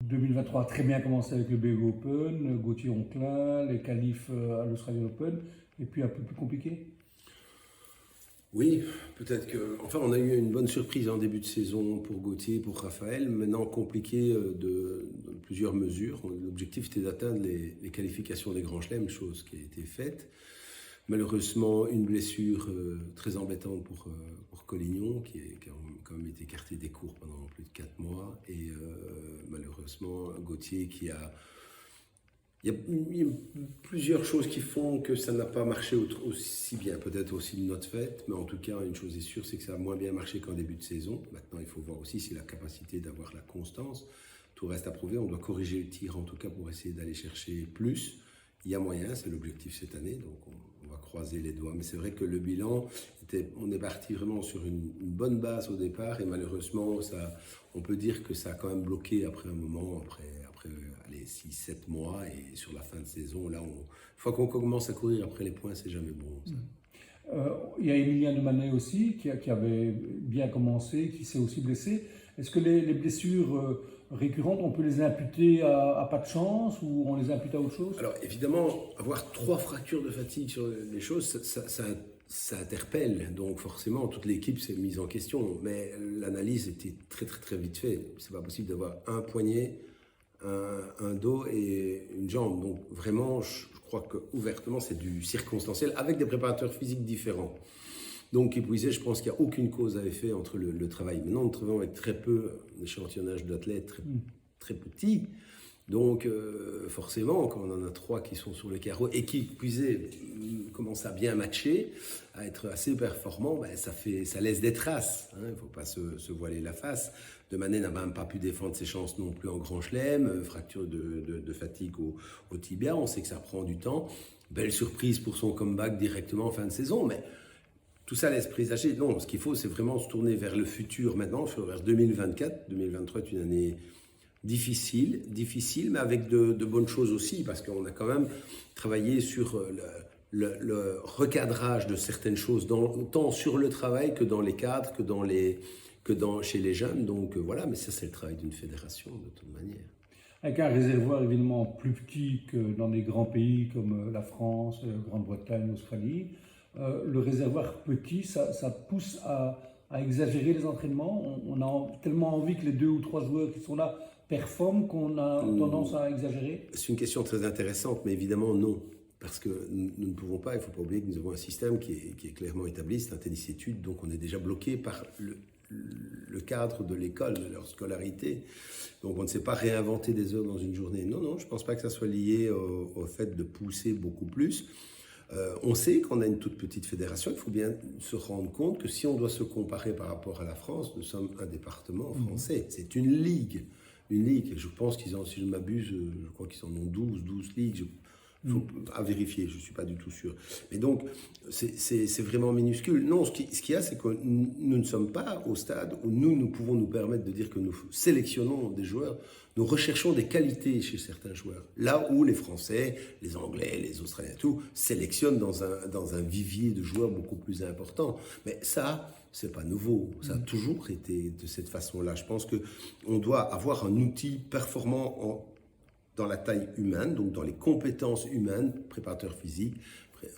2023 a très bien commencé avec le BU Open, Gauthier Onclin, les qualifs à l'Australian Open, et puis un peu plus compliqué. Oui, peut-être que. Enfin, on a eu une bonne surprise en début de saison pour Gauthier, pour Raphaël. Maintenant, compliqué de plusieurs mesures. L'objectif était d'atteindre les qualifications des grands chelems, chose qui a été faite. Malheureusement, une blessure très embêtante pour Collignon, qui a quand même été écarté des cours pendant plus de 4 mois. Et malheureusement, Gauthier qui a. Il y a plusieurs choses qui font que ça n'a pas marché aussi bien, peut-être aussi de notre fait, mais en tout cas, une chose est sûre, c'est que ça a moins bien marché qu'en début de saison. Maintenant, il faut voir aussi si la capacité d'avoir la constance. Tout reste à prouver, on doit corriger le tir en tout cas pour essayer d'aller chercher plus. Il y a moyen, c'est l'objectif cette année, donc on va croiser les doigts. Mais c'est vrai que le bilan, on est parti vraiment sur une bonne base au départ et malheureusement, on peut dire que ça a quand même bloqué après un moment, après allez, 6-7 mois et sur la fin de saison, là, une fois qu'on commence à courir après les points, c'est jamais bon. Il y a Emilien de Manet aussi qui avait bien commencé, qui s'est aussi blessé. Est-ce que les blessures récurrentes, on peut les imputer à pas de chance ou on les impute à autre chose? Alors évidemment, avoir 3 fractures de fatigue sur les choses, ça interpelle. Donc forcément, toute l'équipe s'est mise en question. Mais l'analyse était très très très vite faite. C'est pas possible d'avoir un poignet, un dos et une jambe. Donc vraiment, je crois que ouvertement, c'est du circonstanciel avec des préparateurs physiques différents. Donc, épuisé, je pense qu'il n'y a aucune cause à effet entre le travail. Maintenant, nous travaillons avec très peu d'échantillonnage d'athlètes, très petits. Donc, forcément, quand on en a 3 qui sont sur le carreau et qui, épuisés, commencent à bien matcher, à être assez performants, ben, ça laisse des traces. Il ne faut pas se voiler la face. De Manet n'a même pas pu défendre ses chances non plus en grand chelem, fracture de fatigue au tibia. On sait que ça prend du temps. Belle surprise pour son comeback directement en fin de saison, mais tout ça laisse présager. Non, ce qu'il faut, c'est vraiment se tourner vers le futur maintenant, vers 2024. 2023 est une année difficile, mais avec de bonnes choses aussi, parce qu'on a quand même travaillé sur le recadrage de certaines choses, tant sur le travail que dans les cadres, chez les jeunes. Donc voilà, mais ça, c'est le travail d'une fédération, de toute manière. Avec un réservoir évidemment plus petit que dans des grands pays comme la France, Grande-Bretagne, l'Australie. Le réservoir petit, ça pousse à exagérer les entraînements. On a tellement envie que les 2 ou 3 joueurs qui sont là performent qu'on a tendance à exagérer. C'est une question très intéressante, mais évidemment non. Parce que nous ne pouvons pas, il ne faut pas oublier que nous avons un système qui est clairement établi, c'est un tennis-études, donc on est déjà bloqué par le cadre de l'école, de leur scolarité. Donc on ne sait pas réinventer des heures dans une journée. Non, je ne pense pas que ça soit lié au fait de pousser beaucoup plus. On sait qu'on a une toute petite fédération, il faut bien se rendre compte que si on doit se comparer par rapport à la France, nous sommes un département français, c'est une ligue. Je pense qu'ils ont, si je ne m'abuse, je crois qu'ils en ont 12 ligues, à vérifier, je ne suis pas du tout sûr. Mais donc, c'est vraiment minuscule. Non, ce qu'il y a, c'est que nous ne sommes pas au stade où nous pouvons nous permettre de dire que nous sélectionnons des joueurs, nous recherchons des qualités chez certains joueurs. Là où les Français, les Anglais, les Australiens, tout, sélectionnent dans un vivier de joueurs beaucoup plus important. Mais ça, c'est pas nouveau. Ça a toujours été de cette façon-là. Je pense qu'on doit avoir un outil performant dans la taille humaine, donc dans les compétences humaines, préparateur physique,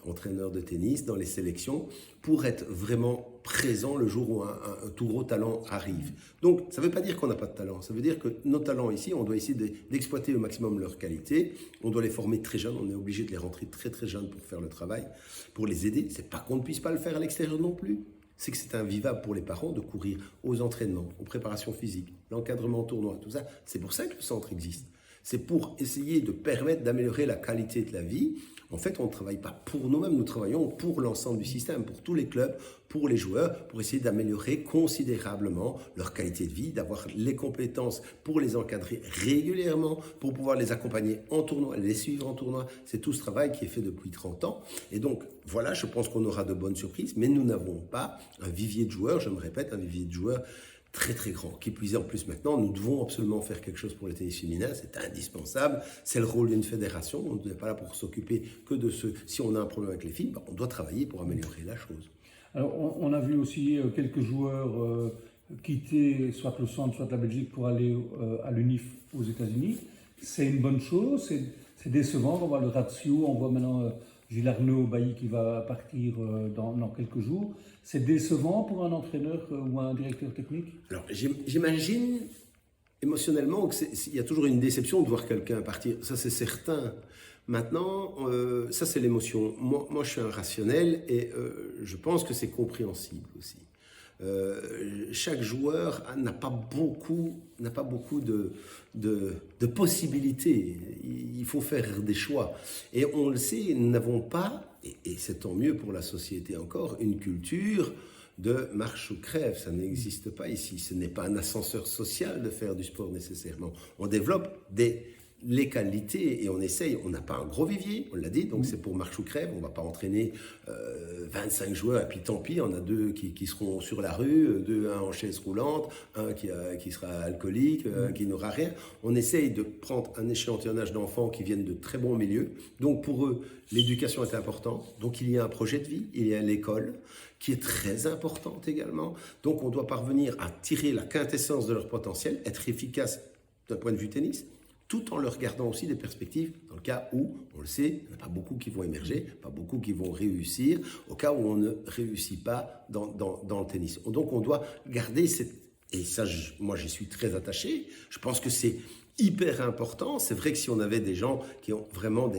entraîneur de tennis, dans les sélections, pour être vraiment présent le jour où un tout gros talent arrive. Donc, ça ne veut pas dire qu'on n'a pas de talent. Ça veut dire que nos talents ici, on doit essayer d'exploiter au maximum leurs qualités. On doit les former très jeunes. On est obligé de les rentrer très très jeunes pour faire le travail, pour les aider. C'est pas qu'on ne puisse pas le faire à l'extérieur non plus. C'est que c'est invivable pour les parents de courir aux entraînements, aux préparations physiques, l'encadrement en tournoi, tout ça. C'est pour ça que le centre existe. C'est pour essayer de permettre d'améliorer la qualité de la vie. En fait, on ne travaille pas pour nous-mêmes, nous travaillons pour l'ensemble du système, pour tous les clubs, pour les joueurs, pour essayer d'améliorer considérablement leur qualité de vie, d'avoir les compétences pour les encadrer régulièrement, pour pouvoir les accompagner en tournoi, les suivre en tournoi. C'est tout ce travail qui est fait depuis 30 ans. Et donc, voilà, je pense qu'on aura de bonnes surprises, mais nous n'avons pas un vivier de joueurs, je me répète, un vivier de joueurs très très grand, qui plus est en plus maintenant, nous devons absolument faire quelque chose pour le tennis féminin, c'est indispensable, c'est le rôle d'une fédération, on n'est pas là pour s'occuper que de ceux, si on a un problème avec les filles, on doit travailler pour améliorer la chose. Alors, on a vu aussi quelques joueurs quitter soit le centre, soit la Belgique pour aller à l'UNIF aux États-Unis. C'est une bonne chose, c'est décevant. On voit le ratio, on voit maintenant Gilles Arnaud au Bailly qui va partir dans quelques jours. C'est décevant pour un entraîneur ou un directeur technique? Alors, j'imagine émotionnellement qu'il y a toujours une déception de voir quelqu'un partir, ça c'est certain. Maintenant, ça c'est l'émotion. Moi, je suis un rationnel et je pense que c'est compréhensible aussi. Chaque joueur n'a pas beaucoup de possibilités. Il faut faire des choix. Et on le sait, nous n'avons pas, et c'est tant mieux pour la société encore, une culture de marche ou crève. Ça n'existe pas ici. Ce n'est pas un ascenseur social de faire du sport nécessairement. On développe les qualités et on essaye. On n'a pas un gros vivier, on l'a dit, donc c'est pour marche ou crève. On ne va pas entraîner 25 joueurs et puis tant pis, on a 2 qui seront sur la rue, un en chaise roulante, un qui sera alcoolique, un qui n'aura rien. On essaye de prendre un échantillonnage d'enfants qui viennent de très bons milieux. Donc pour eux, l'éducation est importante. Donc il y a un projet de vie, il y a l'école qui est très importante également. Donc on doit parvenir à tirer la quintessence de leur potentiel, être efficace d'un point de vue tennis, tout en leur gardant aussi des perspectives dans le cas où, on le sait, il n'y en a pas beaucoup qui vont émerger, pas beaucoup qui vont réussir, au cas où on ne réussit pas dans le tennis. Donc on doit garder cette... Et ça, moi j'y suis très attaché, je pense que c'est hyper important. C'est vrai que si on avait des gens qui ont vraiment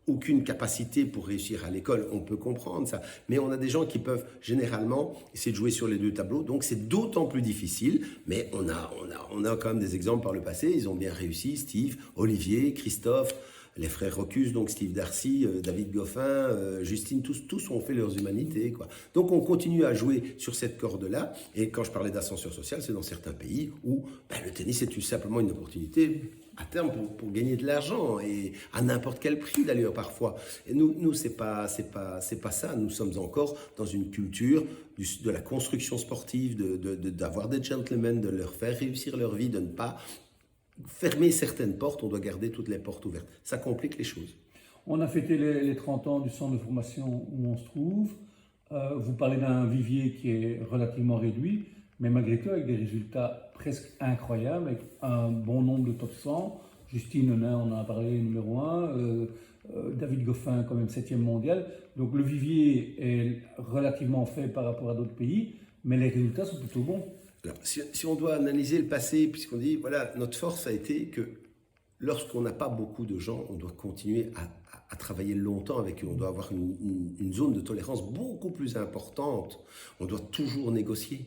aucune capacité pour réussir à l'école, on peut comprendre ça. Mais on a des gens qui peuvent généralement essayer de jouer sur les 2 tableaux, donc c'est d'autant plus difficile. Mais on a quand même des exemples par le passé, ils ont bien réussi, Steve, Olivier, Christophe, les frères Rocus, donc Steve Darcy, David Goffin, Justine, tous ont fait leurs humanités, quoi. Donc on continue à jouer sur cette corde-là. Et quand je parlais d'ascenseur social, c'est dans certains pays où le tennis est simplement une opportunité à terme pour gagner de l'argent et à n'importe quel prix d'ailleurs parfois. Et nous c'est pas ça. Nous sommes encore dans une culture de la construction sportive, d'avoir des gentlemen, de leur faire réussir leur vie, de ne pas fermer certaines portes. On doit garder toutes les portes ouvertes. Ça complique les choses. On a fêté les 30 ans du centre de formation où on se trouve. Vous parlez d'un vivier qui est relativement réduit, mais malgré tout avec des résultats presque incroyables, avec un bon nombre de top 100. Justine Henin, on en a parlé, numéro 1. David Goffin, quand même 7e mondial. Donc le vivier est relativement faible par rapport à d'autres pays, mais les résultats sont plutôt bons. Alors, si on doit analyser le passé, puisqu'on dit, voilà, notre force a été que lorsqu'on n'a pas beaucoup de gens, on doit continuer à travailler longtemps avec eux. On doit avoir une zone de tolérance beaucoup plus importante. On doit toujours négocier.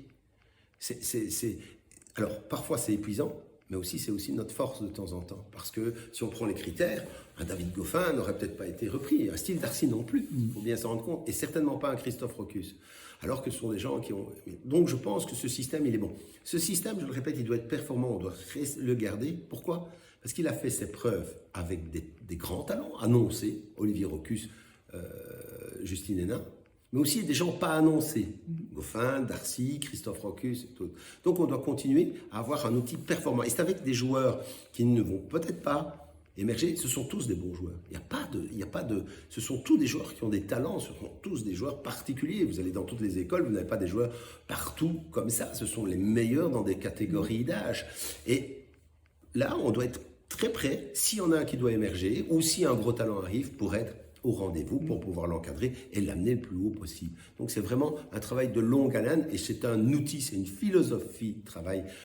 Alors, parfois c'est épuisant, mais aussi c'est aussi notre force de temps en temps. Parce que si on prend les critères, un David Goffin n'aurait peut-être pas été repris, un Steve Darcy non plus, il faut bien s'en rendre compte, et certainement pas un Christophe Rocus. Alors que ce sont des gens qui ont... Donc je pense que ce système, il est bon. Ce système, je le répète, il doit être performant, on doit le garder. Pourquoi ? Parce qu'il a fait ses preuves avec des grands talents annoncés, Olivier Rocus, Justine Henin, mais aussi des gens pas annoncés, Goffin, Darcy, Christophe Rocus et tout. Donc on doit continuer à avoir un outil performant. Et c'est avec des joueurs qui ne vont peut-être pas émerger, ce sont tous des bons joueurs. Ce sont tous des joueurs qui ont des talents, ce sont tous des joueurs particuliers. Vous allez dans toutes les écoles, vous n'avez pas des joueurs partout comme ça. Ce sont les meilleurs dans des catégories d'âge. Et là, on doit être très près, s'il y en a un qui doit émerger, ou si un gros talent arrive, pour être au rendez-vous, pour pouvoir l'encadrer et l'amener le plus haut possible. Donc c'est vraiment un travail de longue haleine et c'est un outil, c'est une philosophie de travail